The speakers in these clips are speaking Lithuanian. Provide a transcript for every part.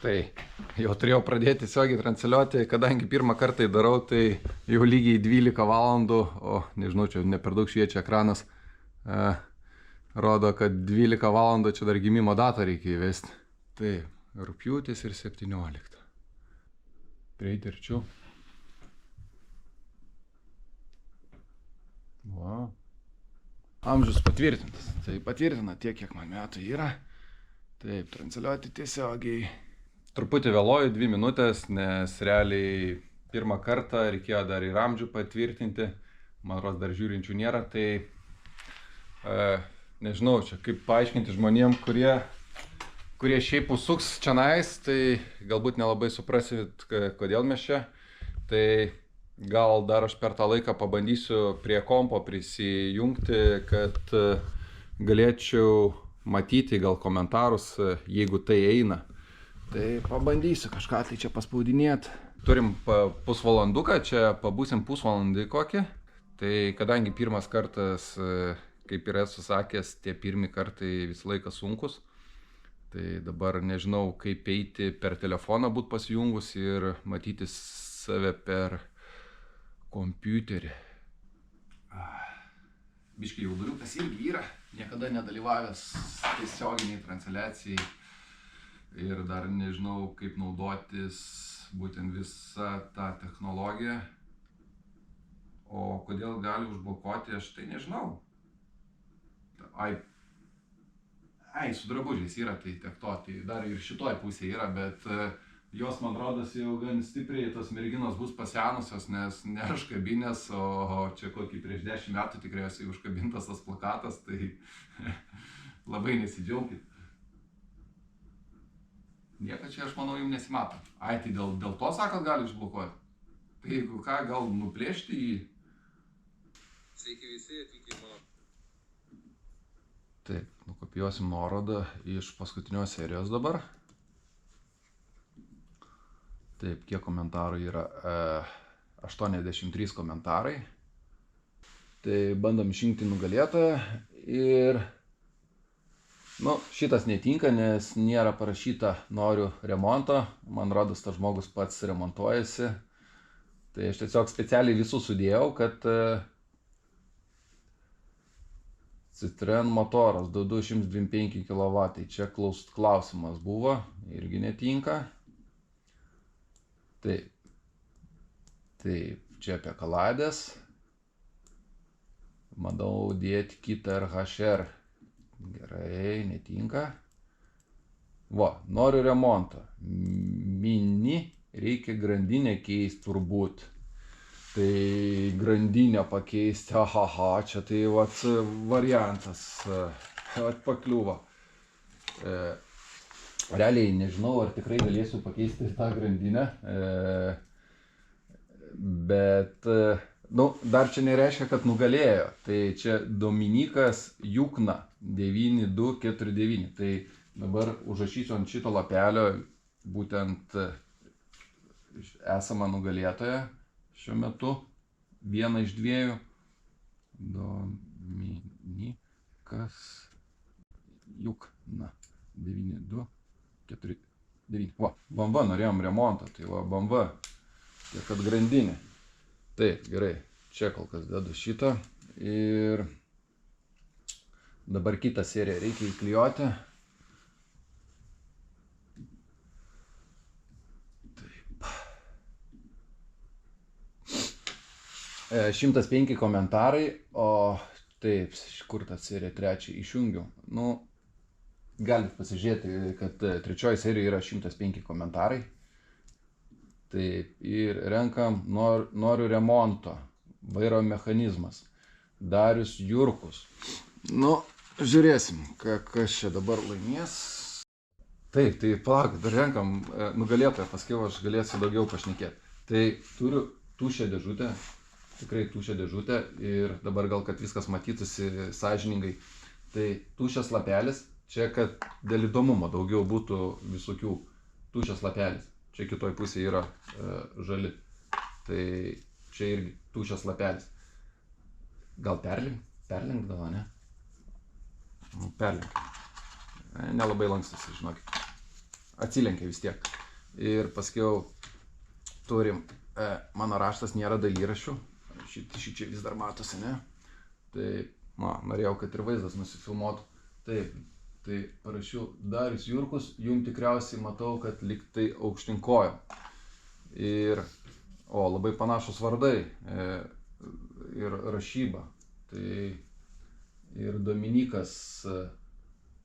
Tai jau turėjau pradėti tiesiogiai transliuoti, kadangi pirmą kartą darau, tai jau lygiai 12 valandų, o nežinau, čia ne per daug šviečia ekranas, rodo, kad 12 valandų čia dar gimimo datą reikia įvesti. Tai rugpjūtis ir 17. Prieiti arčiau. Wow. Amžius patvirtintas. Tai patvirtina tiek, kiek man metų yra. Taip, transliuoti tiesiogiai. Truputį vėluoju 2 minutės, nes realiai pirmą kartą reikėjo dar ir amžių patvirtinti. Man rodos, dar žiūrinčių nėra, tai nežinau, čia kaip paaiškinti žmonėm, kurie šiaip užsuks čionais, tai galbūt nelabai suprasit, kodėl mes čia. Tai gal dar aš per tą laiką pabandysiu prie kompo prisijungti, kad galėčiau matyti gal komentarus, jeigu tai eina. Tai pabandysiu kažką tai čia paspaudinėti. Turim pusvalanduką, čia pabūsim pusvalandį kokį. Tai kadangi pirmas kartas, kaip ir esu sakęs, tie pirmi kartai visą laiką sunkus. Tai dabar nežinau, kaip eiti per telefoną būt pasijungus ir matyti save per kompiuterį. Biškai jauduliukas irgi yra, niekada nedalyvavęs tiesioginiai transliacijai. Ir dar nežinau, kaip naudotis būtent visą tą technologiją. O kodėl gali užblokuoti, aš tai nežinau. Su drabužiais yra, tai tiek to, tai dar ir šitoj pusėje yra, bet jos, man rodos, jau gan stipriai tos merginos bus pasenusios, nes nėra užkabinės, o čia kokį prieš 10 metų tikriausiai užkabintas tas plakatas, tai labai nesidžiaukit. Nieko čia, aš manau, jums nesimato. Tai dėl to sakot, gali išblokuoti. Tai jeigu ką, gal nuplėšti jį. Sveiki visi, atvykę į mano. Taip, nukopijuosim nuorodą iš paskutinios serijos dabar. Taip, kiek komentarų yra? 83 komentarai. Tai bandom išrinkti nugalėtoją ir... šitas netinka, nes nėra parašyta noriu remonto. Man rodos, tas žmogus pats remontuojasi. Tai aš tiesiog specialiai visus sudėjau, kad Citroen motoras 225 kW. Tai čia klausimas buvo, irgi netinka. Taip, čia apie kaladės. Manau dėti kitą RHR. Gerai, netinka. Noriu remonto. Mini reikia grandinę keisti turbūt. Tai grandinę pakeisti, čia tai variantas. Pakliuvo. Realiai nežinau, ar tikrai galėsiu pakeisti tą grandinę. Bet... dar čia nereiškia, kad nugalėjo. Tai čia Dominikas Jukna 9249. Tai dabar užrašysiu ant šito lapelio būtent esamą nugalėtoją šiuo metu. Vieną iš dviejų. Dominikas Jukna 9249. BMW, norėjom remontą. Tai BMW. Tiek kad grandinė. Taip, gerai, čia kol kas dedu šitą ir dabar kitą seriją reikia įklijuoti. Taip. 105 komentarai, o taip, kur tą seriją trečią išjungiu. Galite pasižiūrėti, kad trečioji serija yra 105 komentarai. Taip, ir renkam noriu remonto, vairo mechanizmas, Darius Jurkus. Žiūrėsim, kas čia dabar laimės. Taip, tai palauk, dar renkam nugalėtoją, paskiau aš galėsiu daugiau pašnekėti. Tai turiu tuščią dėžutę, tikrai tuščią dėžutę ir dabar gal, kad viskas matytųsi sąžiningai. Tai tuščias lapelis, čia kad dėl įdomumo daugiau būtų visokių tuščias lapelis. Čia kitoj pusėje yra žali. Tai čia irgi tuščias lapelis. Gal perlinkdavo, ne? Perlink. Nelabai lankstasi, žinokit. atsilenkia vis tiek. Ir paskiau turim, mano raštas nėra dalyraščių, šičia vis dar matosi, ne? Tai, norėjau, kad ir vaizdas nusifilmuotų. Taip, tai parašiau Darius Jurkus, jum tikriausiai matau, kad lyg tai aukštinkojom. Ir, labai panašus vardai ir rašyba. Tai ir Dominikas,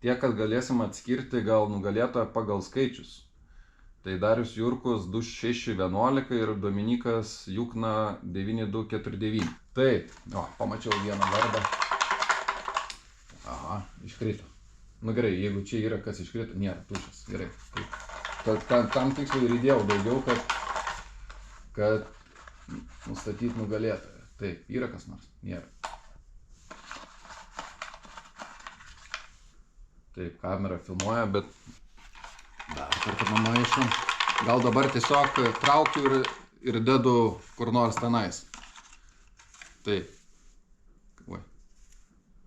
tiek, kad galėsim atskirti gal nugalėtoją pagal skaičius. Tai Darius Jurkus 2611 ir Dominikas Jukna 9249. Taip, pamačiau vieną vardą. Aha, iškrito. Nu gerai, jeigu čia yra kas iškrito, nėra, tušas, gerai. Tam tikslui ir įdėjau daugiau, kad nustatyti nugalėtoją. Taip, yra kas nors? Nėra. Taip, kamera filmuoja, bet dar kartą pamaišom. Gal dabar tiesiog traukiu ir dedu kur nors tenais. Taip.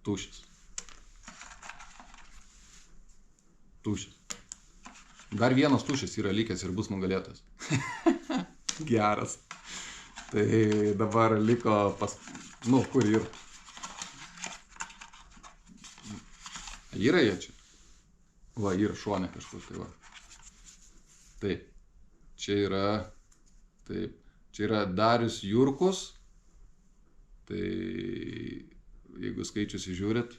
Tušis. Tušis. Dar vienas tušis yra likęs ir bus nugalėtas. Geras. Tai dabar liko kur yra? Yra jie čia? Yra šone kažkur, tai va. Taip. Čia yra Darius Jurkus. Tai jeigu skaičius įžiūrit,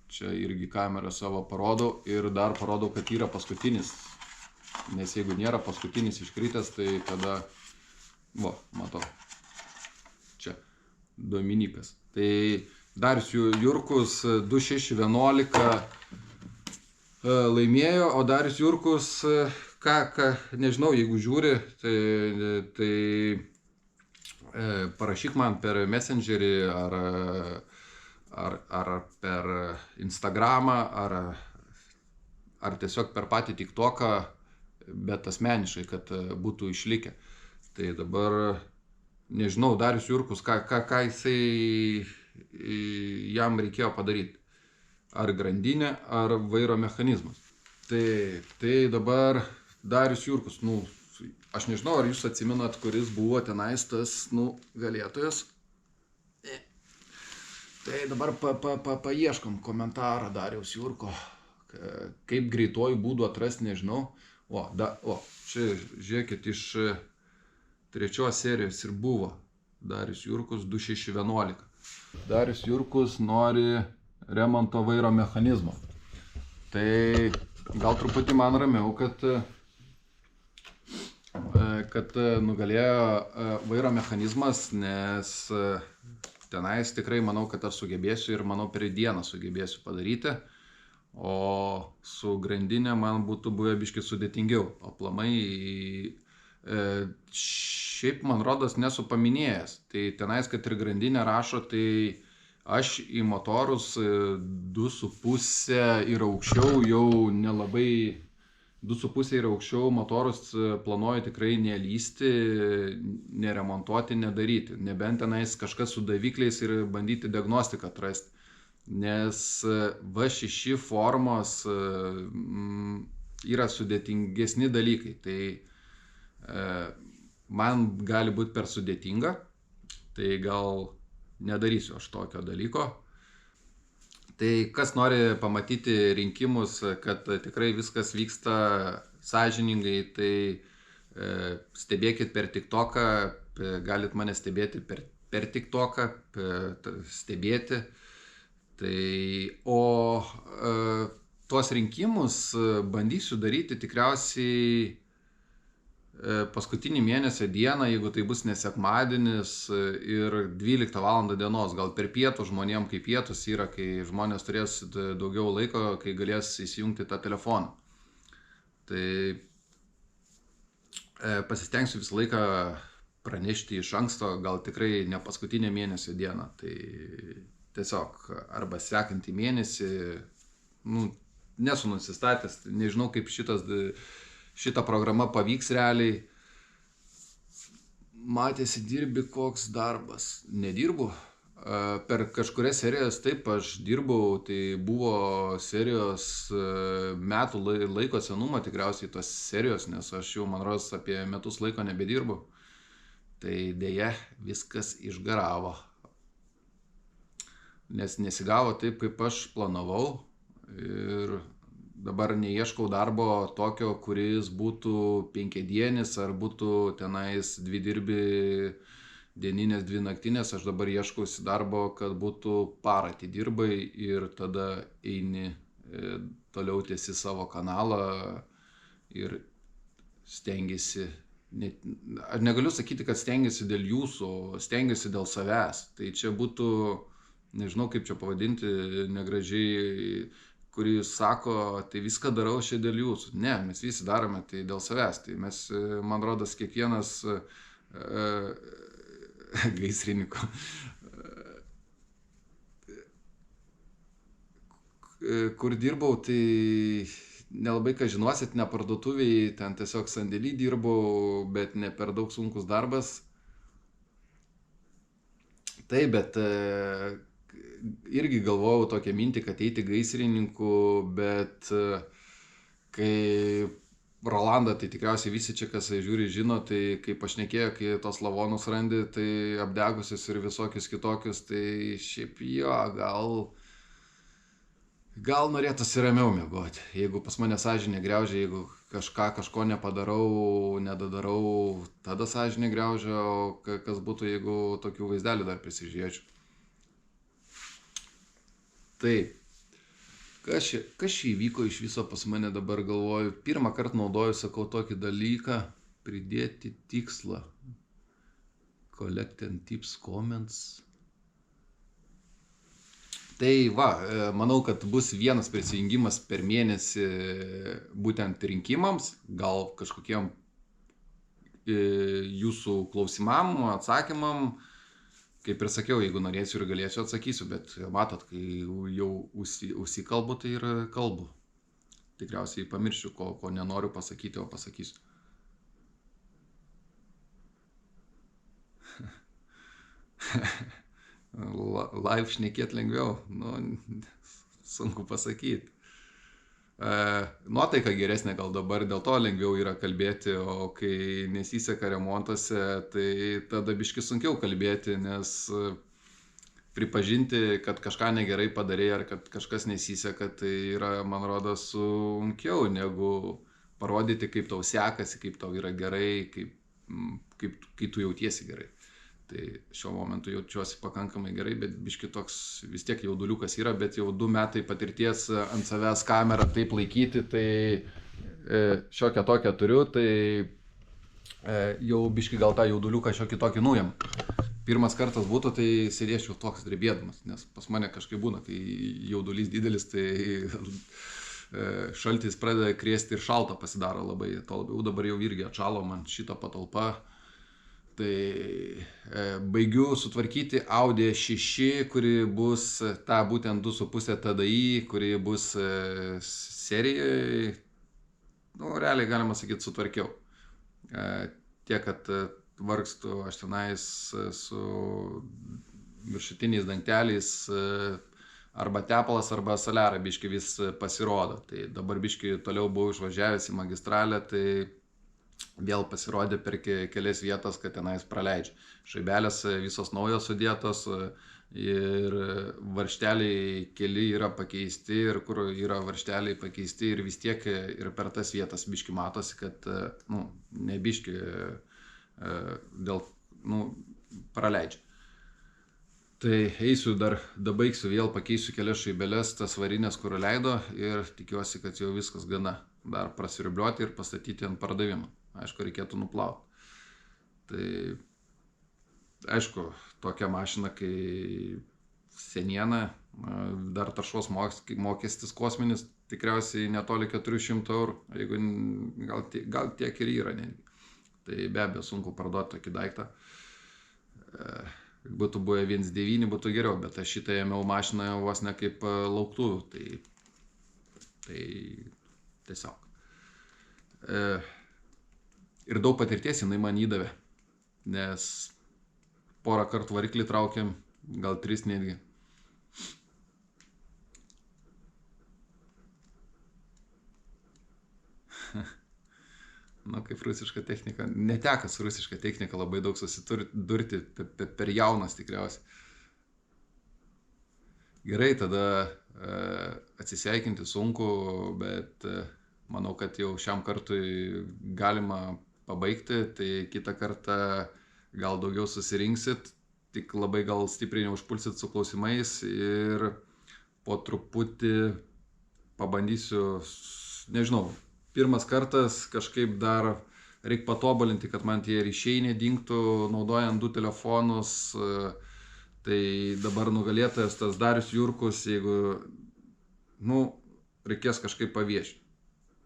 čia irgi kamerą savo parodau ir dar parodau, kad yra paskutinis. Nes jeigu nėra paskutinis iškritęs, tai tada, matau, čia, Dominikas. Tai Darius Jurkus 2611 laimėjo, o Darius Jurkus, nežinau, jeigu žiūri, tai parašyk man per Messengerį ar per Instagramą, ar tiesiog per patį TikToką, bet asmeniškai, kad būtų išlikę. Tai dabar, nežinau, Darius Jurkus, ką jisai jam reikėjo padaryti. Ar grandinė, ar vairo mechanizmas. Tai dabar Darius Jurkus, aš nežinau, ar jūs atsimenat, kuris buvo tenais tas, galėtojas. Tai dabar paieškom komentarą Dariaus Jurko. Kaip greituoju būdu atrasti, nežinau. Čia, žiūrėkit, iš 3 serijos ir buvo Darius Jurkus 2611. Darius Jurkus nori remonto vairo mechanizmo. Tai gal truputį man ramiau, kad nugalėjo vairo mechanizmas, nes tenais tikrai manau, kad aš sugebėsiu ir manau per dieną sugebėsiu padaryti. O su grandinė man būtų buvę biškį sudėtingiau. Aplamai, šiaip man rodos nesu paminėjęs. Tai tenais, kad ir grandinę rašo, tai aš į motorus 2,5 ir aukščiau jau nelabai, 2,5 ir aukščiau motorus planuoju tikrai nelysti, neremontuoti, nedaryti. Nebent tenais kažkas su davikliais ir bandyti diagnostiką atrasti. Nes V6 formos yra sudėtingesni dalykai. Tai man gali būti per sudėtinga. Tai gal nedarysiu aš tokio dalyko. Tai kas nori pamatyti rinkimus, kad tikrai viskas vyksta sąžiningai, tai stebėkit per TikToką, galit mane stebėti per TikToką, stebėti. O tuos rinkimus bandysiu daryti tikriausiai paskutinį mėnesio dieną, jeigu tai bus ne sekmadienis ir 12 val. Dienos, gal per pietų žmonėm, kai pietus yra, kai žmonės turės daugiau laiko, kai galės įsijungti tą telefoną. Tai pasistengsiu visą laiką pranešti iš anksto, gal tikrai ne paskutinę mėnesio dieną. Tai tiesiog arba sekantį mėnesį, nesu nusistatęs, nežinau kaip šita programa pavyks realiai. Matėsi, dirbi koks darbas. Nedirbu, Per kažkurias serijas taip aš dirbau, tai buvo serijos metų laiko senumo tikriausiai tos serijos, nes aš jau, man rodos, apie metus laiko nebedirbu. Tai dėja viskas išgaravo. Nes nesigavo taip, kaip aš planavau. Ir dabar neieškau darbo tokio, kuris būtų 5-dienis ar būtų tenais 2 dirbi dieninės 2 naktinės. Aš dabar ieškausi darbo, kad būtų parą atidirbai ir tada eini toliau tiesi savo kanalą ir stengiasi. Aš negaliu sakyti, kad stengiasi dėl jūsų, stengiasi dėl savęs. Tai čia būtų, nežinau kaip čia pavadinti, negražiai, kuris sako, tai viską darau čia dėl jūsų. Ne, mes visi darome tai dėl savęs. Tai mes, man rodos, kiekvienas gaisriniko, kur dirbau, tai nelabai ką žinosit, ne parduotuviai, ten tiesiog sandėly dirbau, bet ne per daug sunkus darbas. Taip, bet irgi galvojau tokią mintį, kad eiti gaisrininku, bet kai Rolandą, tai tikriausiai visi čia, kas žiūri, žino, tai kaip aš nekėjau, kai tos lavonus randi, tai apdegusius ir visokius kitokius, tai šiaip jo, gal norėtųsi ramiau miegoti. Jeigu pas mane sąžinė griaužia, jeigu kažko nepadarau, nedadarau, tada sąžinė griaužia, o kas būtų, jeigu tokių vaizdelių dar prisižiūrėčiau. Taip. Kas čia įvyko iš viso pas mane dabar galvoju. Pirmą kartą naudoju, sakau, tokį dalyką, pridėti tikslą. Collect and tips comments. Tai va, manau, kad bus vienas prisijungimas per mėnesį būtent rinkimams, gal kažkokiem jūsų klausimam, atsakymam. Kaip ir sakiau, jeigu norėsiu ir galėsiu, atsakysiu, bet matot, kai jau užsikalbu, tai ir kalbu. Tikriausiai pamiršiu, ko nenoriu pasakyti, o pasakysiu. Live šnekėt lengviau, sunku pasakyti. Nuotaika geresnė gal dabar, dėl to lengviau yra kalbėti, o kai nesiseka remontuose, tai tada biški sunkiau kalbėti, nes pripažinti, kad kažką negerai padarė ar kad kažkas nesiseka, tai yra, man rodos, sunkiau negu parodyti, kaip tau sekasi, kaip tau yra gerai, kai tu jautiesi gerai. Tai šiuo momentu jaučiuosi pakankamai gerai, bet biški toks vis tiek jauduliukas yra, bet jau 2 metai patirties ant savęs kamerą taip laikyti, tai šiokią tokią turiu, tai jau biški gal tą jauduliuką šiokį tokį nujem. Pirmas kartas būtų, tai sėdėčiau toks drebėdamas, nes pas mane kažkaip būna, kai jaudulys didelis, tai šaltis pradeda krėsti ir šalta pasidaro labai, to labiau dabar jau irgi atšalo man šitą patalpą. Tai baigiu sutvarkyti Audi 6, kuri bus ta būtent 2.5 TDI, kuri bus serijoje. Realiai galima sakyti, sutvarkiau. Tiek, kad vargstu aš tenais su viršutiniais dangteliais, arba tepalas, arba soliara biški vis pasirodo. Tai dabar biški toliau buvau išvažiavęs į magistralę, tai vėl pasirodė per kelias vietas, kad tenais praleidžia. Šaibelės visos naujos sudėtos ir varžteliai keli yra pakeisti ir kur yra varžteliai pakeisti ir vis tiek ir per tas vietas biški matosi, kad, ne biški, praleidžia. Tai eisiu dabaigsiu vėl, pakeisiu kelias šaibelės, tas varinės, kur leido ir tikiuosi, kad jau viskas gana dar prasiribliuoti ir pastatyti ant pardavimą. Aišku, reikėtų nuplauti. Tai, aišku, tokia mašina, kai seniena, dar taršos mokestis kosminis, tikriausiai netoli 400 eurų, jeigu gal tiek ir yra netgi. Tai be abejo, sunku parduoti tokį daiktą. Būtų buvę 1.9, būtų geriau, bet aš šitą ėmiau mašiną vos ne kaip lauktuvų, tai tiesiog. Ir daug patirties jinai man įdavė, nes porą kartų variklį traukėm, gal 3 netgi. Nu, kaip rusiška technika. Neteko su rusiška technika labai daug susidurti, per jaunas tikriausiai. Gerai, tada atsisveikinti sunku, bet manau, kad jau šiam kartui galima pabaigti, tai kitą kartą gal daugiau susirinksit, tik labai gal stipriai neužpulsit su klausimais ir po truputį pabandysiu, nežinau, pirmas kartas kažkaip dar reikia patobulinti, kad man tie ryšiai nedingtų, naudojant 2 telefonus. Tai dabar nugalėtojas tas Darius Jurkus, jeigu, reikės kažkaip paviešinti.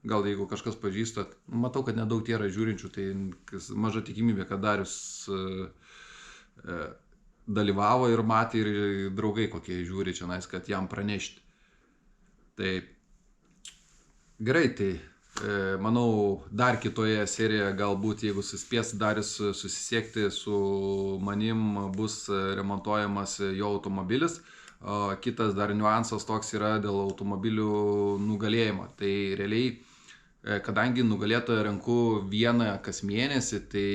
Gal jeigu kažkas pažįstat, matau, kad nedaug yra žiūrinčių, tai maža tikimybė, kad Darius dalyvavo ir matė ir draugai kokie žiūri čia, kad jam pranešti. Tai gerai, tai manau, dar kitoje serijoje galbūt, jeigu suspės Darius susisiekti su manim, bus remontuojamas jo automobilis. O kitas dar niuansas toks yra dėl automobilių nugalėjimo. Tai realiai, kadangi nugalėtoją renku vieną kas mėnesį, tai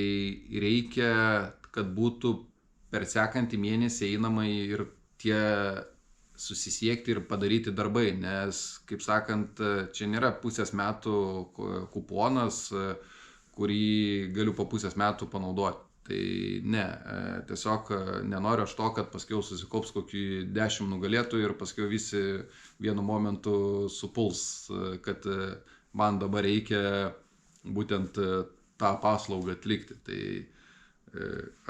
reikia, kad būtų per sekantį mėnesį einamai ir tie susisiekti ir padaryti darbai, nes, kaip sakant, čia nėra pusės metų kuponas, kurį galiu po pusės metų panaudoti. Tai ne, tiesiog nenoriu aš to, kad paskiau susikaups kokį 10 nugalėtojų ir paskiau visi vienu momentu supuls, kad man dabar reikia būtent tą paslaugą atlikti. Tai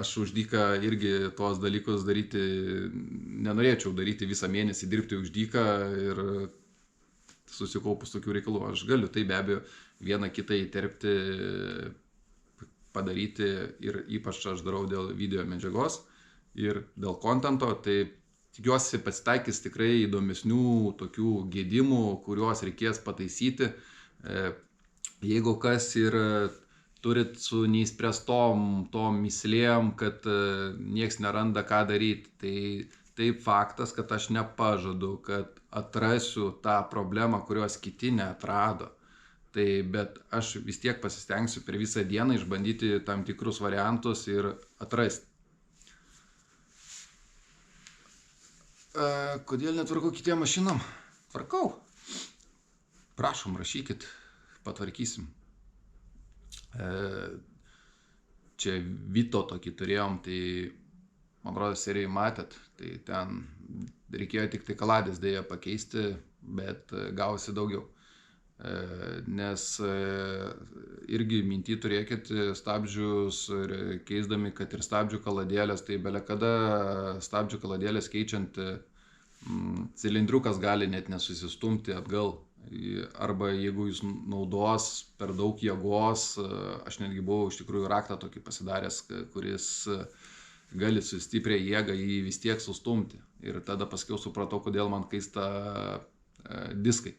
aš už dyką irgi tuos dalykus daryti, nenorėčiau daryti visą mėnesį, dirbti už dyką ir susikaupus tokių reikalų. Aš galiu tai be abejo vieną kitą įterpti, padaryti ir ypač aš darau dėl video medžiagos ir dėl kontento, tai tikiuosi pasitaikys tikrai įdomesnių tokių gedimų, kuriuos reikės pataisyti. Jeigu kas ir turit su neįspręstom tom myslėm, kad nieks neranda ką daryti, tai taip faktas, kad aš nepažadu, kad atrasiu tą problemą, kurios kiti neatrado. Tai bet aš vis tiek pasistengsiu per visą dieną išbandyti tam tikrus variantus ir atrasti. Kodėl netvarkau kitiem mašinom? Tvarkau. Prašom, rašykit, patvarkysim. Čia Vito tokį turėjom, tai man atrodo serijai matėt, tai ten reikėjo tik tai kaladės dėja pakeisti, bet gavosi daugiau. Nes irgi minty turėkit stabdžius keisdami, kad ir stabdžių kaladėlės, tai belekada stabdžių kaladėlės keičiant cilindriukas gali net nesusistumti atgal. Arba jeigu jūs naudos per daug jėgos, aš netgi buvau iš tikrųjų raktą tokį pasidaręs, kuris gali su stipriai jėga jį vis tiek sustumti. Ir tada paskiau supratau, kodėl man kaista diskai.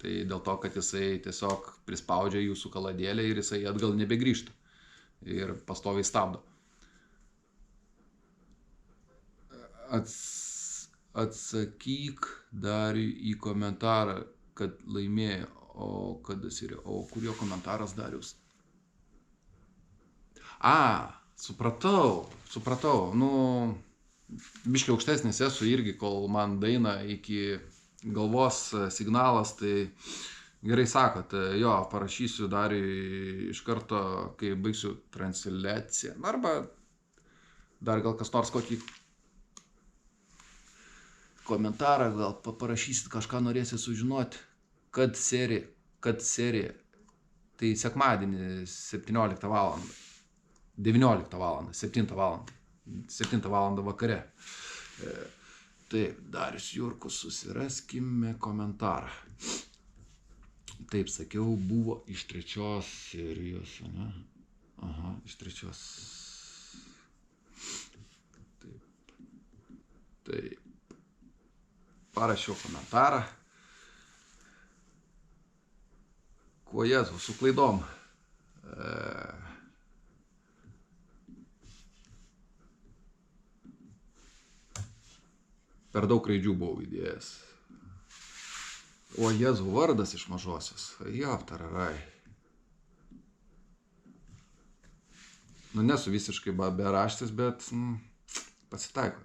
Tai dėl to, kad jisai tiesiog prispaudžia jūsų kaladėlę ir jisai atgal nebegrįžta. Ir pastoviai stabdo. Atsakyk dar į komentarą, kad laimėjo. O kur jo komentaras Darius? Supratau. Biškiai aukštesnis esu irgi, kol man daina iki galvos signalas, tai gerai sakot, jo, parašysiu dar iš karto, kai baigsiu transliaciją. Arba dar gal kas nors kokį komentarą, gal parašysit kažką norėsit sužinoti, kad serija. Tai sekmadienį 17 val. 19 val. 7 val. 7 val. vakare. Taip, Darius Jurkus, susiraskime komentarą. Taip, sakiau, buvo iš 3 serijos, ne? Aha, iš 3. Taip. Parašiau komentarą. Kuo Jėzau, su klaidom. Per daug raidžių buvau įdėjęs. O Jėzų vardas iš mažosios. Jav, tararai. Nu, nesu visiškai beraštis, bet pasitaiko.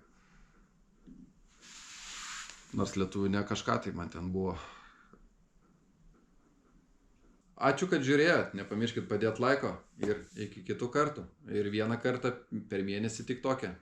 Nors lietuvių ne kažką, tai man ten buvo. Ačiū, kad žiūrėjot. Nepamirškit padėti laiko ir iki kitų kartų. Ir vieną kartą per mėnesį tik tokią.